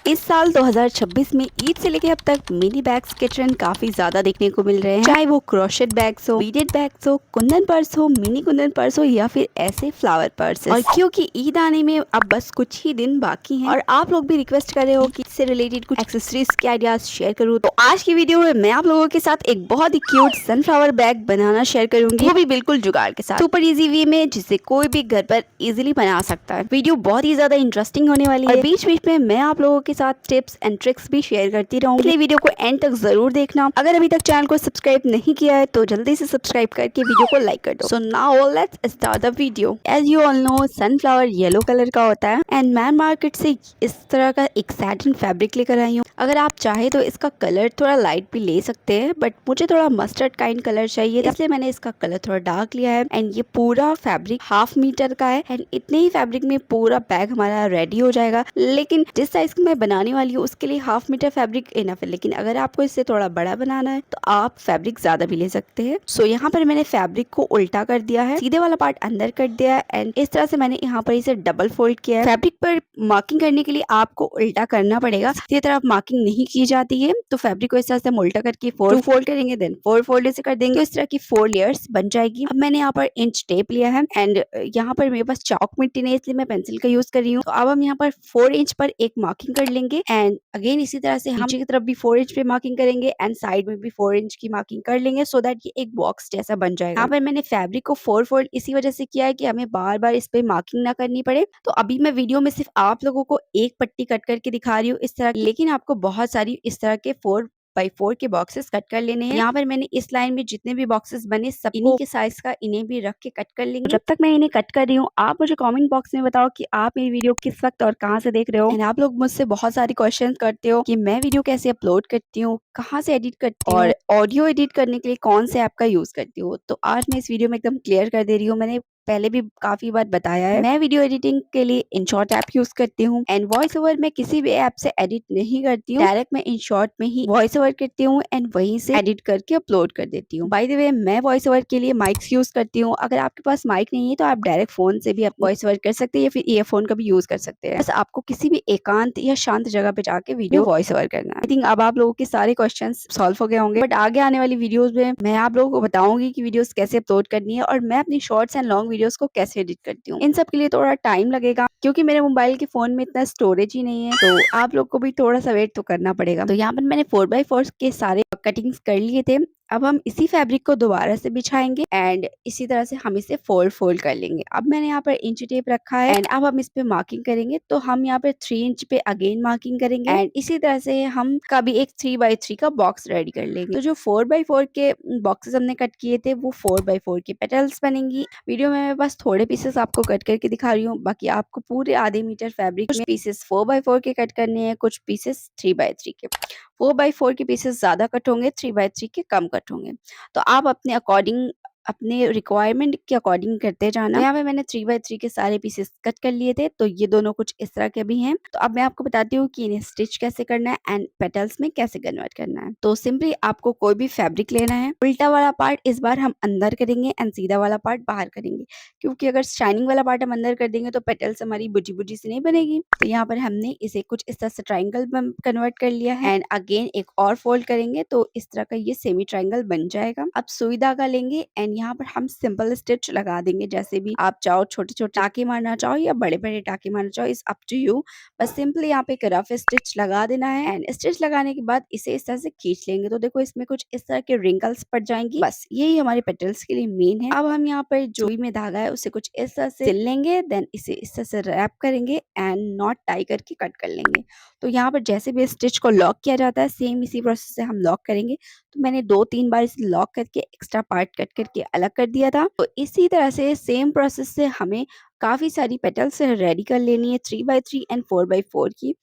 इस साल 2026 में ईद से लेके अब तक मिनी बैग्स के ट्रेंड काफी ज्यादा देखने को मिल रहे हैं। चाहे वो क्रोशेट बैग्स हो, बीडेड बैग्स हो, कुंदन पर्स हो, मिनी कुंदन पर्स हो या फिर ऐसे फ्लावर पर्स। और क्योंकि ईद आने में अब बस कुछ ही दिन बाकी हैं और आप लोग भी रिक्वेस्ट कर रहे हो कि इससे रिलेटेड कुछ एक्सेसरीज के आइडियाज शेयर करूँ, तो आज की वीडियो में मैं आप लोगों के साथ एक बहुत ही क्यूट सनफ्लावर बैग बनाना शेयर करूंगी, वो भी बिल्कुल जुगाड़ के साथ, सुपर इजी वे में, जिसे कोई भी घर पर इजीली बना सकता है। वीडियो बहुत ही ज्यादा इंटरेस्टिंग होने वाली है। बीच बीच में मैं आप लोगों के साथ टिप्स एंड ट्रिक्स भी शेयर करती रहूंगी, इसलिए वीडियो को एंड तक जरूर देखना। अगर अभी तक चैनल को सब्सक्राइब नहीं किया है तो जल्दी से सब्सक्राइब करके वीडियो को लाइक कर दो। So now let's start the video. As you all know, sunflower yellow colour का होता है एंड मैं मार्केट से इस तरह का एक सैटिन फैब्रिक लेकर आई हूँ। अगर आप चाहे तो इसका कलर थोड़ा लाइट भी ले सकते हैं, बट मुझे थोड़ा मस्टर्ड काइंड कलर चाहिए, इसलिए मैंने इसका कलर थोड़ा डार्क लिया है। एंड ये पूरा फैब्रिक हाफ मीटर का है एंड इतने ही फैब्रिक में पूरा बैग हमारा रेडी हो जाएगा। लेकिन जिस साइज की मैं बनाने वाली हूँ उसके लिए हाफ मीटर फैब्रिक इनफ है, लेकिन अगर आपको इससे थोड़ा बड़ा बनाना है तो आप फैब्रिक ज्यादा भी ले सकते हैं। सो यहाँ पर मैंने फैब्रिक को उल्टा कर दिया है, सीधे वाला पार्ट अंदर कर दिया है एंड इस तरह से मैंने यहाँ पर इसे डबल फोल्ड किया है। फैब्रिक पर मार्किंग करने के लिए आपको उल्टा करना पड़ेगा, सीधे तरफ मार्किंग नहीं की जाती है। तो फैब्रिक को इस तरह से हम उल्टा करके 4 फोल्ड करेंगे, देन 4 फोल्ड से कर देंगे, तो इस तरह की 4 लेयर्स बन जाएगी। अब मैंने यहाँ पर इंच टेप लिया है एंड यहाँ पर मेरे पास चौक मिट्टी नहीं, इसलिए मैं पेंसिल का यूज कर रही हूँ। तो अब हम यहाँ पर 4 इंच पर एक मार्किंग कर लेंगे एंड अगेन इसी तरह से हम नीचे की तरफ भी 4 इंच पे मार्किंग करेंगे एंड साइड में भी 4 इंच की मार्किंग कर लेंगे, सो दैट ये एक बॉक्स जैसा बन जाएगा। यहाँ पर मैंने फैब्रिक को 4 फोल्ड इसी वजह से किया है कि हमें बार बार इस पे मार्किंग ना करनी पड़े। तो अभी मैं वीडियो में सिर्फ आप लोगों को एक पट्टी कट करके दिखा रही हूँ इस तरह, लेकिन आपको बहुत सारी इस तरह के 4x4 के बॉक्सेस कट कर लेने हैं। यहाँ पर मैंने इस लाइन में जितने भी बॉक्सेस बने सब इन्हीं के साइज का इन्हें भी रख के कट कर लेंगे। जब तक मैं इन्हें कट कर रही हूँ, आप मुझे कमेंट बॉक्स में बताओ कि आप मेरी वीडियो किस वक्त और कहाँ से देख रहे हो। एंड आप लोग मुझसे बहुत सारे क्वेश्चन करते हो कि मैं वीडियो कैसे अपलोड करती हूँ, कहाँ से एडिट करती हूँ और ऑडियो एडिट करने के लिए कौन से ऐप का यूज करती हूँ। तो आज मैं इस वीडियो में एकदम क्लियर कर दे रही हूँ। मैंने पहले भी काफी बार बताया है, मैं वीडियो एडिटिंग के लिए InShot ऐप यूज करती हूँ एंड वॉइस ओवर मैं किसी भी ऐप से एडिट नहीं करती हूँ, डायरेक्ट मैं InShot में ही वॉइस ओवर करती हूँ एंड वहीं से एडिट करके अपलोड कर देती हूँ। बाय द वे, मैं वॉइस ओवर के लिए माइक्स यूज करती हूँ। अगर आपके पास माइक नहीं है तो आप डायरेक्ट फोन से भी वॉइस ओवर कर सकते हैं या फिर ईयरफोन का भी यूज कर सकते हैं। बस आपको किसी भी एकांत या शांत जगह पे जाके वीडियो वॉइस ओवर करना है। आई थिंक अब आप लोगों के सारे क्वेश्चन सॉल्व हो गए होंगे, बट आगे आने वाली वीडियोस में मैं आप लोगों को बताऊंगी कि वीडियोस कैसे अपलोड करनी है और मैं अपनी शॉर्ट्स एंड लॉन्ग वीडियोस को कैसे एडिट करती हूँ। इन सब के लिए थोड़ा टाइम लगेगा क्योंकि मेरे मोबाइल के फोन में इतना स्टोरेज ही नहीं है, तो आप लोग को भी थोड़ा सा वेट तो करना पड़ेगा। तो यहाँ पर मैंने 4x4 के सारे कटिंग्स कर लिए थे। अब हम इसी फैब्रिक को दोबारा से बिछाएंगे एंड इसी तरह से हम इसे फोल्ड कर लेंगे। अब मैंने यहाँ पर इंच टेप रखा है एंड अब हम इस पे मार्किंग करेंगे, तो हम यहाँ पे 3 इंच पे अगेन मार्किंग करेंगे एंड इसी तरह से हम कभी एक 3x3 का बॉक्स रेडी कर लेंगे। तो जो 4x4 के बॉक्सेस हमने कट किए थे वो 4x4 के पेटल्स बनेंगी। वीडियो में मेरे पास थोड़े पीसेस आपको कट करके दिखा रही हूँ, बाकी आपको पूरे आधे मीटर फैब्रिक में पीसेस 4x4 के कट करने हैं, कुछ पीसेस 3x3 के। 4x4 के पीसेस ज्यादा कट होंगे, 3x3 के कम कट होंगे। तो आप अपने अकॉर्डिंग, अपने रिक्वायरमेंट के अकॉर्डिंग करते जाना। यहाँ पे मैंने 3x3 के सारे पीसेस कट कर लिए थे, तो ये दोनों कुछ इस तरह के भी हैं। तो अब मैं आपको बताती हूँ कि इन्हें स्टिच कैसे करना है एंड पेटल्स में कैसे कन्वर्ट करना है। तो सिंपली आपको कोई भी फैब्रिक लेना है, उल्टा वाला पार्ट इस बार हम अंदर करेंगे एंड सीधा वाला पार्ट बाहर करेंगे, क्योंकि अगर शाइनिंग वाला पार्ट हम अंदर कर देंगे तो पेटल्स हमारी बुझी बुझी सी नहीं बनेगी। तो यहाँ पर हमने इसे कुछ इस तरह से ट्राइंगल में कन्वर्ट कर लिया है एंड अगेन एक और फोल्ड करेंगे तो इस तरह का ये सेमी ट्राइंगल बन जाएगा। अब सुई धागा लेंगे एंड यहाँ पर हम सिंपल स्टिच लगा देंगे, जैसे भी आप चाहो, छोटे छोटे टाके मारना चाहो या बड़े बड़े टाके मारना चाहो, इस अप टू यू। बस सिंपली यहाँ पे एक रफ स्टिच लगा देना है एंड स्टिच लगाने के बाद इसे इस तरह से खींच लेंगे, तो देखो इसमें कुछ इस तरह के रिंकल्स पड़ जाएंगी। बस यही हमारे पेटल्स के लिए मेन है। अब हम यहाँ पर जो में धागा है उसे कुछ इस तरह से सिल लेंगे, देन इसे इस तरह से रैप करेंगे एंड नॉट टाई करके कट कर लेंगे। तो यहाँ पर जैसे भी स्टिच को लॉक किया जाता है सेम इसी प्रोसेस से हम लॉक करेंगे। तो मैंने 2-3 बार इसे लॉक करके एक्स्ट्रा पार्ट कट करके अलग कर दिया था। तो इसी तरह से सेम प्रोसेस से हमें काफी सारी पेटल्स रेडी कर लेनी है, 3x3 एंड 4x4 की।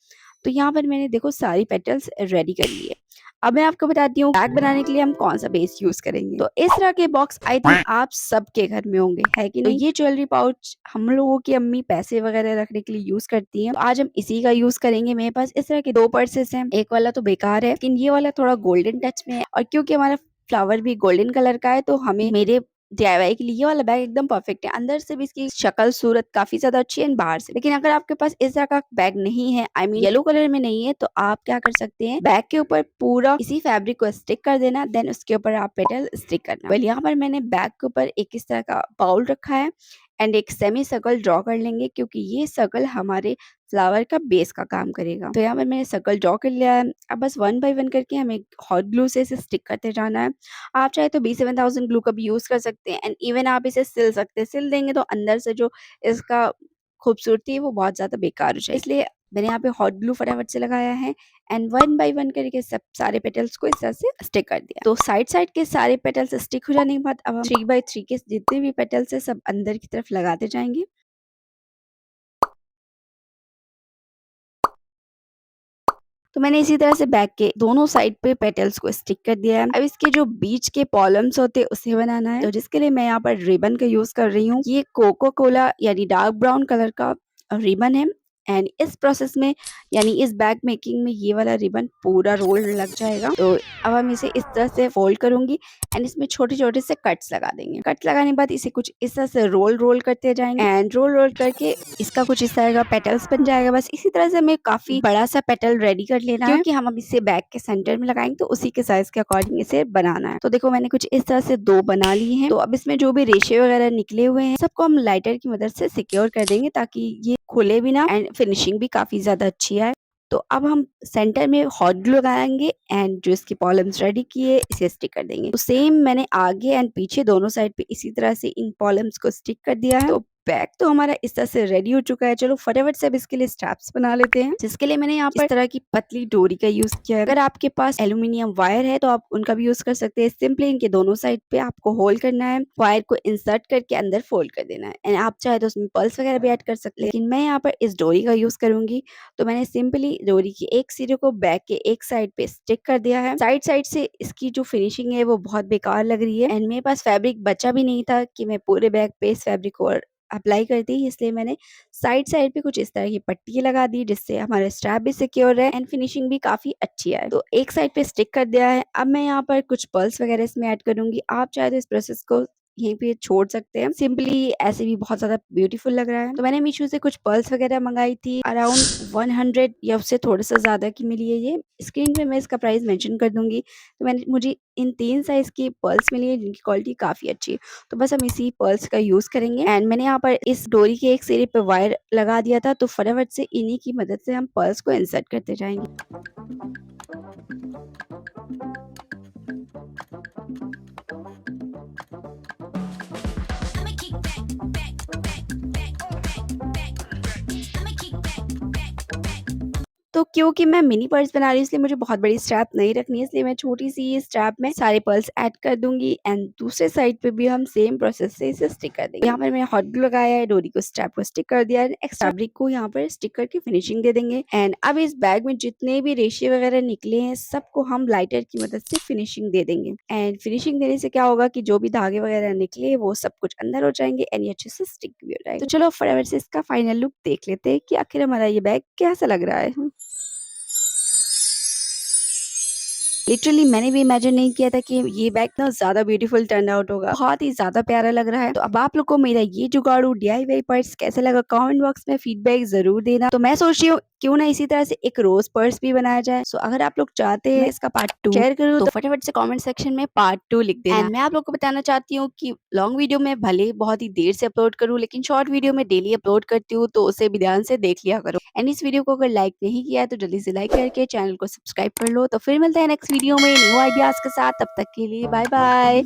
तो यहाँ पर मैंने देखो सारी पेटल्स रेडी कर ली है। अब मैं आपको बताती हूँ बैग बनाने के लिए हम कौन सा बेस यूज करेंगे। तो इस तरह के बॉक्स आई थिंक आप सबके घर में होंगे, है कि नहीं। तो ये ज्वेलरी पाउच हम लोगों की अम्मी पैसे वगैरह रखने के लिए यूज करती हैं, तो आज हम इसी का यूज करेंगे। मेरे पास इस तरह के 2 पर्सेस हैं, एक वाला तो बेकार है लेकिन ये वाला थोड़ा गोल्डन टच में है, और क्योंकि हमारा फ्लावर भी गोल्डन कलर का है तो हमें मेरे DIY के लिए ये वाला बैग एकदम परफेक्ट है। अंदर से भी इसकी शक्ल सूरत काफी ज्यादा अच्छी है एंड बाहर से। लेकिन अगर आपके पास इस तरह का बैग नहीं है, आई मीन येलो कलर में नहीं है, तो आप क्या कर सकते हैं, बैग के ऊपर पूरा इसी फैब्रिक को स्टिक कर देना, देन उसके ऊपर आप पेटल स्टिक करना। वेल यहाँ पर मैंने बैग के ऊपर एक इस तरह का बाउल रखा है एंड एक सेमी सर्कल ड्रॉ कर लेंगे, क्योंकि ये सर्कल हमारे फ्लावर का बेस का काम करेगा। तो यहाँ पर मैंने सर्कल ड्रॉ कर लिया है। अब बस 1 बाय 1 करके हमें हॉट ग्लू से इसे स्टिक करते जाना है। आप चाहे तो B7000 ग्लू का भी यूज कर सकते हैं एंड इवन आप इसे सिल सकते हैं। सिल देंगे तो अंदर से जो इसका खूबसूरती है वो बहुत ज्यादा बेकार हो जाएगी, इसलिए मैंने यहाँ पे हॉट ग्लू फटाफट से लगाया है एंड 1 बाय 1 करके सब सारे पेटल्स को इस तरह से स्टिक कर दिया। तो साइड साइड के सारे पेटल्स स्टिक हो जाने के बाद अब हम 3 बाय 3 के जितने भी पेटल्स है सब अंदर की तरफ लगाते जाएंगे। तो मैंने इसी तरह से बैग के दोनों साइड पे पेटल्स को स्टिक कर दिया है। अब इसके जो बीच के कॉलम्स होते हैं उसे बनाना है। तो जिसके लिए मैं यहाँ पर रिबन का यूज कर रही हूँ। ये कोको कोला यानी डार्क ब्राउन कलर का रिबन है एंड इस प्रोसेस में यानी इस बैग मेकिंग में ये वाला रिबन पूरा रोल लग जाएगा। तो अब हम इसे इस तरह से फोल्ड करूंगी एंड इसमें छोटे छोटे से कट्स लगा देंगे। कट लगाने के बाद इसे कुछ इस तरह से रोल रोल करते जाएंगे एंड रोल रोल करके इसका कुछ इस तरह का पेटल्स बन जाएगा। बस इसी तरह से हमें काफी बड़ा सा पेटल रेडी कर लेना है, क्योंकि हम अब इसे बैग के सेंटर में लगाएंगे तो उसी के साइज के अकॉर्डिंग इसे बनाना है। तो देखो मैंने कुछ इस तरह से 2 बना लिए हैं। तो अब इसमें जो भी रेशे वगैरह निकले हुए हैं सबको हम लाइटर की मदद से सिक्योर कर देंगे, ताकि ये खुले भी ना एंड फिनिशिंग भी काफी ज्यादा अच्छी है। तो अब हम सेंटर में हॉट ग्लू लगाएंगे एंड जो इसके कॉलम्स रेडी किए इसे स्टिक कर देंगे। तो सेम मैंने आगे एंड पीछे दोनों साइड पे इसी तरह से इन कॉलम्स को स्टिक कर दिया है। तो बैग तो हमारा इस तरह से रेडी हो चुका है। चलो फटाफट से अब इसके लिए स्ट्रैप्स बना लेते हैं, जिसके लिए मैंने यहाँ पर इस तरह की पतली डोरी का यूज किया है। अगर आपके पास एल्यूमिनियम वायर है तो आप उनका भी यूज कर सकते हैं। सिंपली इनके दोनों साइड पे आपको होल करना है, वायर को इंसर्ट करके अंदर फोल्ड कर देना है एंड आप चाहे तो उसमें पर्ल्स वगैरह भी ऐड कर सकते हैं, लेकिन मैं यहाँ पर इस डोरी का यूज करूंगी। तो मैंने सिंपली डोरी की एक सिरे को बैग के एक साइड पे स्टिक कर दिया है। साइड साइड से इसकी जो फिनिशिंग है वो बहुत बेकार लग रही है एंड मेरे पास फैब्रिक बचा भी नहीं था कि मैं पूरे बैग पे इस फैब्रिक को अप्लाई कर दी, इसलिए मैंने साइड साइड पे कुछ इस तरह की पट्टी लगा दी, जिससे हमारा स्ट्रैप भी सिक्योर है एंड फिनिशिंग भी काफी अच्छी है। तो एक साइड पे स्टिक कर दिया है। अब मैं यहाँ पर कुछ पर्ल्स वगैरह इसमें ऐड करूंगी। आप चाहे तो इस प्रोसेस को यहीं पे छोड़ सकते हैं, सिंपली ऐसे भी बहुत ज्यादा ब्यूटीफुल लग रहा है। तो मैंने मीशो से कुछ पर्ल्स वगैरह मंगाई थी, अराउंड 100 या उससे थोड़ा सा ज्यादा की मिली है। ये स्क्रीन पे मैं इसका प्राइस मेंशन कर दूंगी। तो मैंने मुझे इन 3 साइज की पर्ल्स मिली है जिनकी क्वालिटी काफी अच्छी है। तो बस हम इसी पर्ल्स का यूज करेंगे एंड मैंने यहाँ पर इस डोरी के एक सिरे पे वायर लगा दिया था। तो फटाफट से इन्हीं की मदद से हम पर्ल्स को इंसर्ट करते जाएंगे। I'ma kick back. I'ma kick back. तो क्योंकि मैं मिनी पर्स बना रही हूँ इसलिए मुझे बहुत बड़ी स्ट्रैप नहीं रखनी है, इसलिए मैं छोटी सी स्ट्रैप में सारे पर्ल्स ऐड कर दूंगी एंड दूसरे साइड पे भी हम सेम प्रोसेस से इसे स्टिक कर देंगे। यहाँ पर मैंने हॉट ग्लू लगाया है, डोरी को स्ट्रैप को स्टिक कर दिया है, एक्स्ट्रा फैब्रिक को यहाँ पर स्टिक करके फिनिशिंग दे देंगे एंड अब इस बैग में जितने भी रेशे वगैरह निकले हैं सबको हम लाइटर की मदद से फिनिशिंग दे देंगे एंड फिनिशिंग देने से क्या होगा कि जो भी धागे वगैरह निकले वो सब कुछ अंदर हो जाएंगे एंड ये अच्छे से स्टिक भी हो जाएगा। तो चलो फटाफट से इसका फाइनल लुक देख लेते हैं कि आखिर हमारा ये बैग कैसा लग रहा है। लिटरली मैंने भी इमेजिन नहीं किया था कि ये बैग ना ज्यादा ब्यूटीफुल टर्न आउट होगा। बहुत ही ज्यादा प्यारा लग रहा है। तो अब आप लोग को मेरा ये जुगाड़ू DIY पर्स कैसे लगा कमेंट बॉक्स में फीडबैक जरूर देना। तो मैं सोच रही हूँ क्यों ना इसी तरह से एक रोज पर्स भी बनाया जाए। सो अगर आप लोग चाहते हैं इसका पार्ट 2 शेयर करूँ तो फटाफट से कमेंट सेक्शन में पार्ट 2 लिख देना। एंड मैं आप लोग को बताना चाहती हूँ कि लॉन्ग वीडियो में भले बहुत ही देर से अपलोड करूँ, लेकिन शॉर्ट वीडियो में डेली अपलोड करती हूँ, तो उसे भी ध्यान से देख लिया करो। एंड इस वीडियो को अगर लाइक नहीं किया है तो जल्दी से लाइक करके चैनल को सब्सक्राइब कर लो। तो फिर मिलते हैं नेक्स्ट वीडियो में न्यू आइडियाज के साथ। तब तक के लिए बाय बाय।